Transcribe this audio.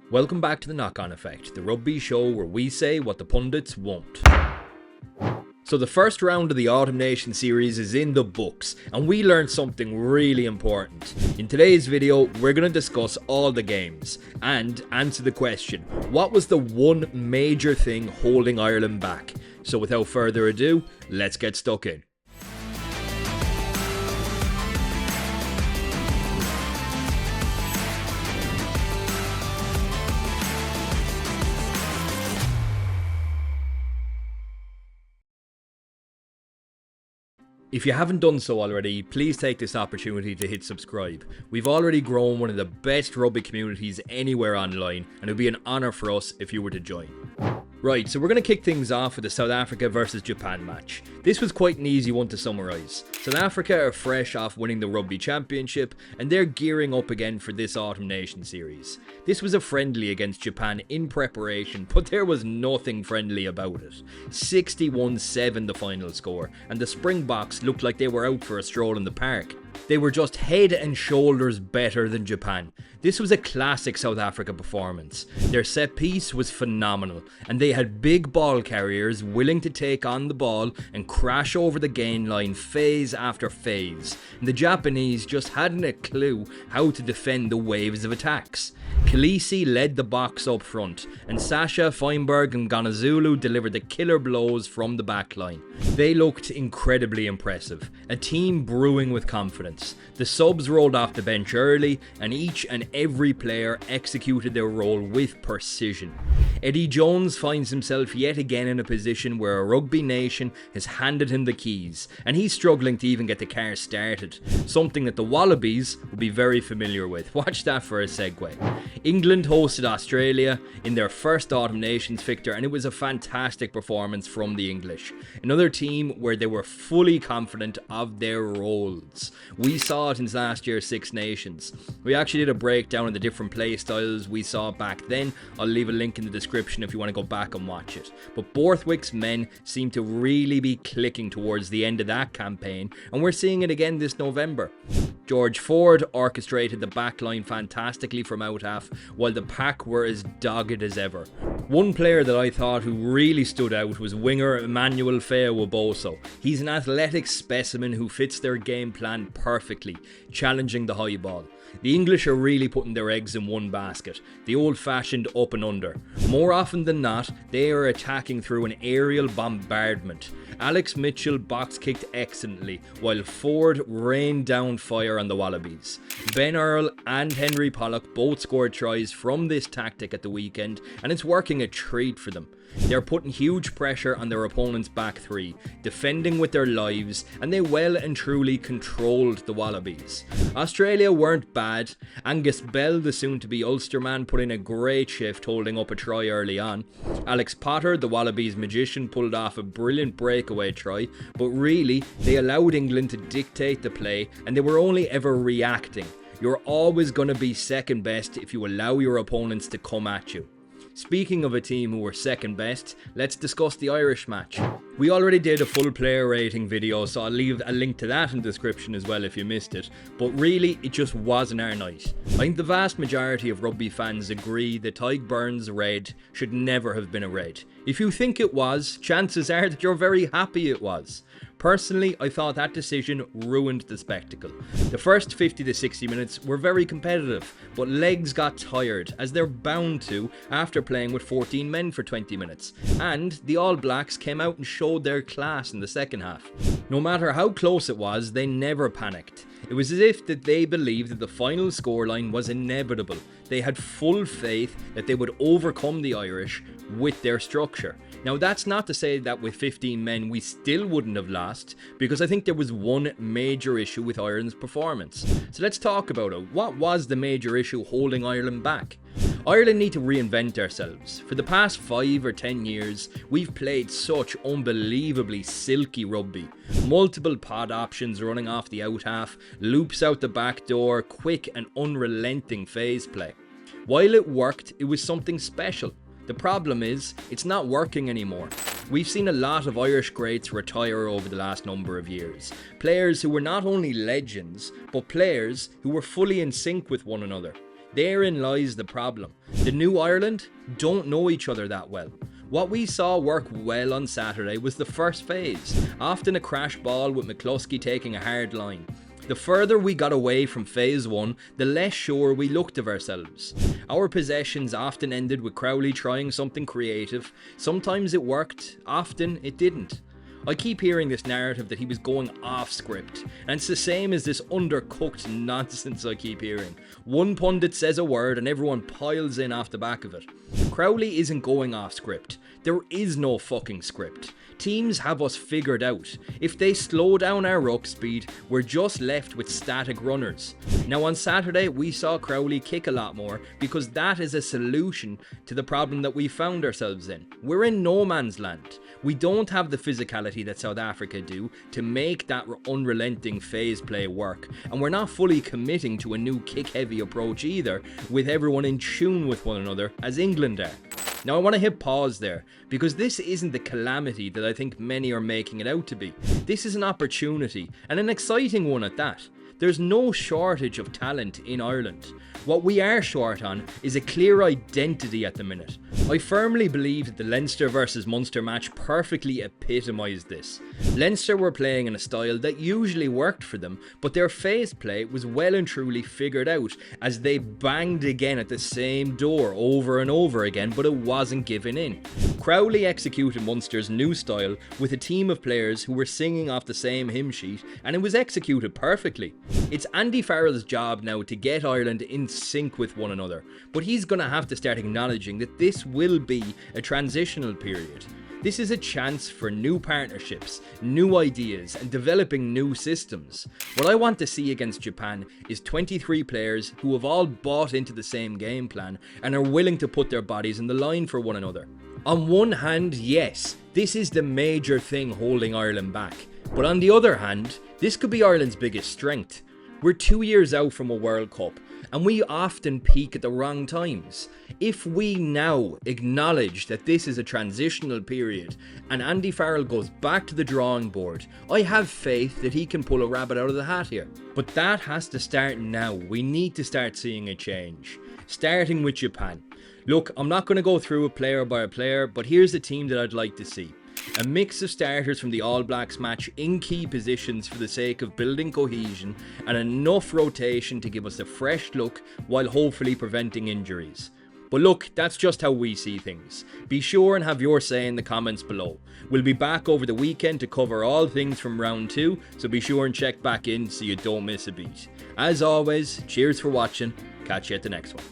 Welcome back to the Knock-On Effect, the rugby show where we say what the pundits won't. So the first round of the Autumn Nation series is in the books, and we learned something really important. In today's video, we're going to discuss all the games, and answer the question, what was the one major thing holding Ireland back? So without further ado, let's get stuck in. If you haven't done so already, please take this opportunity to hit subscribe. We've already grown one of the best rugby communities anywhere online, and it would be an honour for us if you were to join. Right, so we're going to kick things off with the South Africa versus Japan match. This was quite an easy one to summarise. South Africa are fresh off winning the Rugby Championship, and they're gearing up again for this Autumn Nation series. This was a friendly against Japan in preparation, but there was nothing friendly about it. 61-7 the final score, and the Springboks looked like they were out for a stroll in the park. They were just head and shoulders better than Japan. This was a classic South Africa performance. Their set piece was phenomenal, and they had big ball carriers willing to take on the ball and crash over the gain line phase after phase. And the Japanese just hadn't a clue how to defend the waves of attacks. Khaleesi led the box up front, and Sasha, Feinberg and Ganazulu delivered the killer blows from the back line. They looked incredibly impressive, a team brewing with confidence. The subs rolled off the bench early, and each and every player executed their role with precision. Eddie Jones finds himself yet again in a position where a rugby nation has handed him the keys, and he's struggling to even get the car started, something that the Wallabies will be very familiar with. Watch that for a segue. England hosted Australia in their first Autumn Nations fixture, and it was a fantastic performance from the English. Another team where they were fully confident of their roles. We saw it in last year's Six Nations. We actually did a breakdown of the different play styles we saw back then. I'll leave a link in the description if you want to go back and watch it. But Borthwick's men seem to really be clicking towards the end of that campaign, and we're seeing it again this November. George Ford orchestrated the backline fantastically from out half, while the pack were as dogged as ever. One player that I thought who really stood out was winger Emmanuel Feawoboso. He's an athletic specimen who fits their game plan perfectly, challenging the high ball. The English are really putting their eggs in one basket, the old-fashioned up and under. More often than not, they are attacking through an aerial bombardment. Alex Mitchell box-kicked excellently, while Ford rained down fire on the Wallabies. Ben Earl and Henry Pollock both scored tries from this tactic at the weekend, and it's working a treat for them. They're putting huge pressure on their opponent's back three, defending with their lives, and they well and truly controlled the Wallabies. Australia weren't bad. Angus Bell, the soon-to-be Ulsterman, put in a great shift holding up a try early on. Alex Potter, the Wallabies magician, pulled off a brilliant breakaway try, but really, they allowed England to dictate the play, and they were only ever reacting. You're always going to be second best if you allow your opponents to come at you. Speaking of a team who were second best, let's discuss the Irish match. We already did a full player rating video, so I'll leave a link to that in the description as well if you missed it, but really it just wasn't our night. I think the vast majority of rugby fans agree that Tadhg Beirne's red should never have been a red. If you think it was, chances are that you're very happy it was. Personally, I thought that decision ruined the spectacle. The first 50 to 60 minutes were very competitive, but legs got tired, as they're bound to after playing with 14 men for 20 minutes, and the All Blacks came out and showed their class in the second half. No matter how close it was, they never panicked. It was as if that they believed that the final scoreline was inevitable. They had full faith that they would overcome the Irish with their structure. Now, that's not to say that with 15 men we still wouldn't have lost, because I think there was one major issue with Ireland's performance. So let's talk about it. What was the major issue holding Ireland back? Ireland need to reinvent ourselves. For the past 5 or 10 years, we've played such unbelievably silky rugby. Multiple pod options running off the out half, loops out the back door, quick and unrelenting phase play. While it worked, it was something special. The problem is, it's not working anymore. We've seen a lot of Irish greats retire over the last number of years. Players who were not only legends, but players who were fully in sync with one another. Therein lies the problem. The new Ireland don't know each other that well. What we saw work well on Saturday was the first phase, often a crash ball with McCluskey taking a hard line. The further we got away from phase 1, the less sure we looked of ourselves. Our possessions often ended with Crowley trying something creative. Sometimes it worked, often it didn't. I keep hearing this narrative that he was going off script, and it's the same as this undercooked nonsense I keep hearing. One pundit says a word and everyone piles in off the back of it. Crowley isn't going off script. There is no fucking script. Teams have us figured out. If they slow down our ruck speed, we're just left with static runners. Now on Saturday, we saw Crowley kick a lot more because that is a solution to the problem that we found ourselves in. We're in no man's land. We don't have the physicality that South Africa do to make that unrelenting phase play work, and we're not fully committing to a new kick-heavy approach either, with everyone in tune with one another as England are. Now I want to hit pause there, because this isn't the calamity that I think many are making it out to be. This is an opportunity, and an exciting one at that. There's no shortage of talent in Ireland. What we are short on is a clear identity at the minute. I firmly believe that the Leinster versus Munster match perfectly epitomised this. Leinster were playing in a style that usually worked for them, but their phase play was well and truly figured out as they banged again at the same door over and over again, but it wasn't giving in. Crowley executed Munster's new style with a team of players who were singing off the same hymn sheet, and it was executed perfectly. It's Andy Farrell's job now to get Ireland in sync with one another, but he's going to have to start acknowledging that this will be a transitional period. This is a chance for new partnerships, new ideas, and developing new systems. What I want to see against Japan is 23 players who have all bought into the same game plan and are willing to put their bodies on the line for one another. On one hand, yes, this is the major thing holding Ireland back. But on the other hand, this could be Ireland's biggest strength. We're 2 years out from a World Cup, and we often peak at the wrong times. If we now acknowledge that this is a transitional period and Andy Farrell goes back to the drawing board, I have faith that he can pull a rabbit out of the hat here. But that has to start now. We need to start seeing a change, starting with Japan. Look, I'm not going to go through it player by player, but here's the team that I'd like to see. A mix of starters from the All Blacks match in key positions for the sake of building cohesion, and enough rotation to give us a fresh look while hopefully preventing injuries. But look, that's just how we see things. Be sure and have your say in the comments below. We'll be back over the weekend to cover all things from round 2, so be sure and check back in so you don't miss a beat. As always, cheers for watching, catch you at the next one.